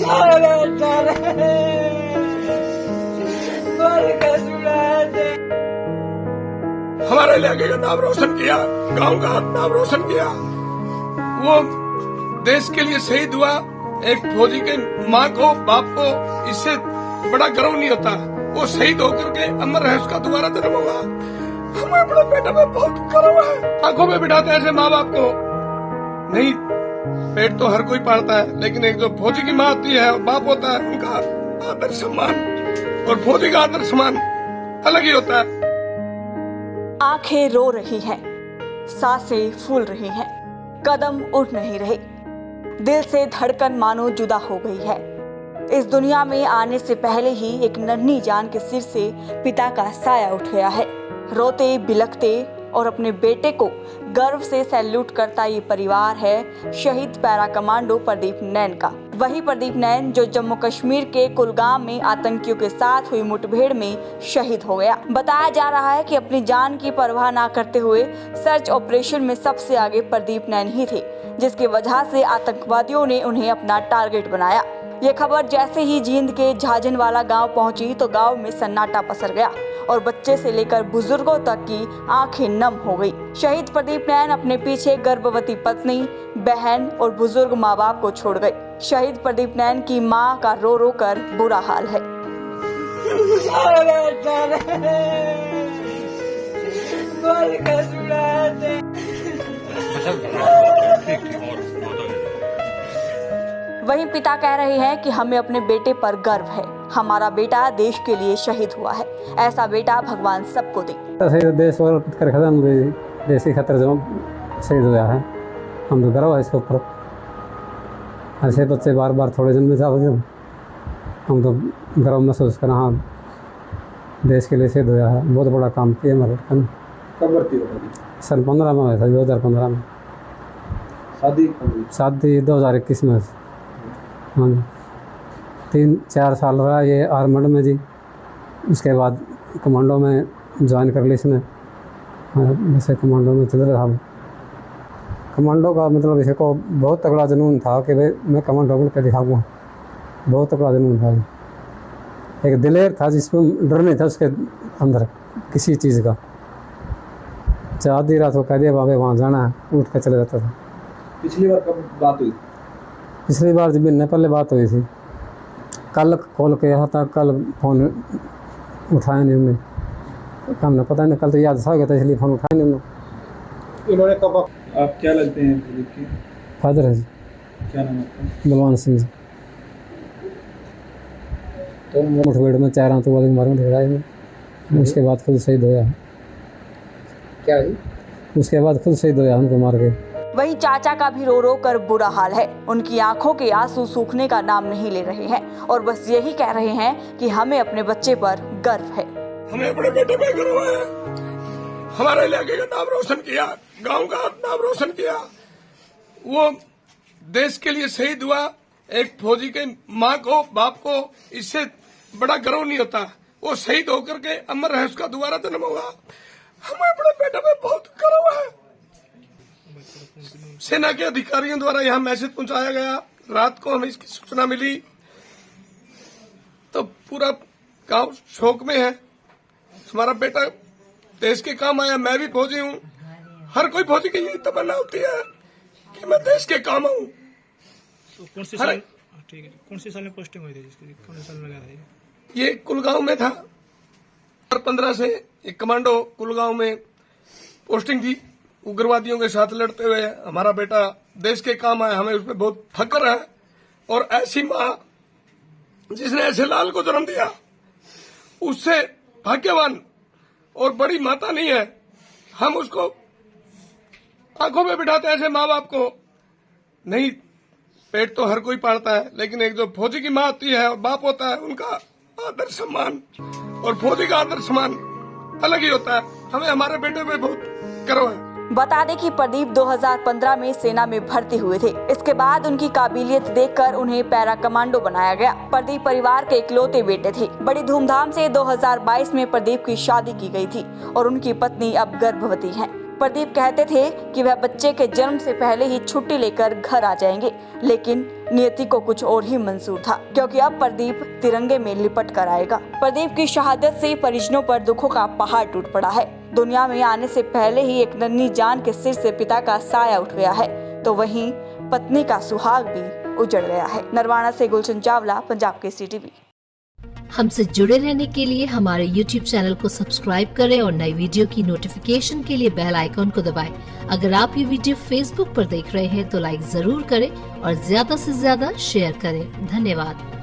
हमारे इलाके का नाम रोशन किया, गांव का नाम रोशन किया। वो देश के लिए शहीद हुआ। एक फौजी के माँ को, बाप को इससे बड़ा गर्व नहीं होता। वो शहीद होकर के अमर है, उसका दोबारा जन्म होगा। हमें अपने बेटे में बहुत गर्व है। आंखों में बिठाते ऐसे माँ बाप को नहीं। पेट तो हर कोई पालता है, लेकिन एक जो फौजी की माँ होती है और बाप होता है, उनका आदर सम्मान और फौजी का आदर सम्मान अलग ही होता है। आंखें रो रही हैं, सांसें फूल रही हैं, कदम उठ नहीं रहे, दिल से धड़कन मानो जुदा हो गई है। इस दुनिया में आने से पहले ही एक नन्ही जान के सिर से पिता का साया उठ गया है। रोते बिलखते और अपने बेटे को गर्व से सैल्यूट करता ये परिवार है शहीद पैरा कमांडो प्रदीप नैन का। वही प्रदीप नैन जो जम्मू कश्मीर के कुलगाम में आतंकियों के साथ हुई मुठभेड़ में शहीद हो गया। बताया जा रहा है कि अपनी जान की परवाह न करते हुए सर्च ऑपरेशन में सबसे आगे प्रदीप नैन ही थे, जिसकी वजह से आतंकवादियों ने उन्हें अपना टारगेट बनाया। ये खबर जैसे ही जींद के झाजनवाला गांव पहुंची तो गांव में सन्नाटा पसर गया और बच्चे से लेकर बुजुर्गों तक की आंखें नम हो गई। शहीद प्रदीप नैन अपने पीछे गर्भवती पत्नी, बहन और बुजुर्ग माँ बाप को छोड़ गए। शहीद प्रदीप नैन की माँ का रो रो कर बुरा हाल है। वहीं पिता कह रहे हैं कि हमें अपने बेटे पर गर्व है। हमारा बेटा देश के लिए शहीद हुआ है। ऐसा बेटा भगवान सबको दे। देश और खत्म, देश की खतर जो शहीद हुआ है, हम तो गर्व है इसके ऊपर। ऐसे बच्चे बार बार थोड़े दिन में जाओ, हम तो गर्व महसूस करें। हाँ, देश के लिए शहीद हुआ है, बहुत बड़ा काम किया हमारे। कब भर्ती हो गई? सन 15 में हुआ था, 2015 में। शादी 2021 में। हाँ जी, 3-4 साल रहा ये आर्मड में जी। उसके बाद कमांडो में ज्वाइन कर ली इसने। जैसे कमांडो में चल रहा था। कमांडो का मतलब इसे को बहुत तगड़ा जुनून था कि भाई मैं कमांडो बन के दिखाऊंगा। बहुत तगड़ा जुनून था। एक दिलेर था जिसमें डर नहीं था उसके अंदर किसी चीज़ का। चाह दी रात को कह दिया बाबे वहाँ जाना है, उठ के चले जाता था। पिछली बार कब बात हुई? पिछली बार जब महीने पहले बात हुई थी। कल कॉल किया था, कल फ़ोन उठाया नहीं हमने। हमने पता नहीं, कल तो याद सा हो गया था इसलिए फ़ोन उठाया नहीं हमने। इन्होंने कब, आप क्या लगते हैं प्रदीप के? फादर है जी। क्या नाम है आपका? बलवान सिंह जी। तो मुठभेड़ में 4 आतंकवादी मारे लड़ाई में। उसके बाद खुद शहीद होया। क्या है? उसके बाद खुद शहीद होया, उनको मार के। वहीं चाचा का भी रो रो कर बुरा हाल है। उनकी आंखों के आंसू सूखने का नाम नहीं ले रहे हैं और बस यही कह रहे हैं कि हमें अपने बच्चे पर गर्व है। हमें अपने बेटे पे गर्व है। हमारे इलाके का नाम रोशन किया, गांव का नाम रोशन किया। वो देश के लिए शहीद हुआ। एक फौजी के माँ को, बाप को इससे बड़ा गर्व नहीं होता। वो शहीद होकर के अमर है, उसका दोबारा जन्म होगा। हमें अपने बेटे पे बहुत गर्व है। सेना के अधिकारियों द्वारा यहाँ मैसेज पहुंचाया गया। रात को हमें इसकी सूचना मिली तो पूरा गांव शोक में है। हमारा बेटा देश के काम आया। मैं भी फौजी हूँ। हर कोई फौजी की यही तमन्ना होती है कि मैं देश के काम आऊँ। तो कौन सी साल, ठीक है, कौन सी साल में पोस्टिंग हुई थी? कौन से साल में गया था ये कुलगांव में था। 2015 से एक कमांडो कुलगांव में पोस्टिंग थी। उग्रवादियों के साथ लड़ते हुए हमारा बेटा देश के काम आया। हमें उसमें बहुत फक्र है। और ऐसी माँ जिसने ऐसे लाल को जन्म दिया, उससे भाग्यवान और बड़ी माता नहीं है। हम उसको आंखों में बिठाते ऐसे माँ बाप को नहीं। पेट तो हर कोई पालता है, लेकिन एक जो फौजी की माँ होती है और बाप होता है, उनका आदर सम्मान और फौजी का आदर सम्मान अलग ही होता है। हमें हमारे बेटे पे बहुत गर्व है। बता दें कि प्रदीप 2015 में सेना में भर्ती हुए थे। इसके बाद उनकी काबिलियत देखकर उन्हें पैरा कमांडो बनाया गया। प्रदीप परिवार के इकलौते बेटे थे। बड़ी धूमधाम से 2022 में प्रदीप की शादी की गई थी और उनकी पत्नी अब गर्भवती है। प्रदीप कहते थे कि वह बच्चे के जन्म से पहले ही छुट्टी लेकर घर आ जाएंगे, लेकिन नियति को कुछ और ही मंजूर था, क्योंकि अब प्रदीप तिरंगे में लिपट कर आएगा। प्रदीप की शहादत से परिजनों पर दुखों का पहाड़ टूट पड़ा है। दुनिया में आने से पहले ही एक नन्ही जान के सिर से पिता का साया उठ गया है, तो वहीं पत्नी का सुहाग भी उजड़ गया है। नरवाना से गुलशन चावला, पंजाब केसरी टीवी। हमसे जुड़े रहने के लिए हमारे YouTube चैनल को सब्सक्राइब करें और नई वीडियो की नोटिफिकेशन के लिए बेल आइकॉन को दबाएं। अगर आप ये वीडियो Facebook पर देख रहे हैं तो लाइक जरूर करें और ज्यादा से ज्यादा शेयर करें। धन्यवाद।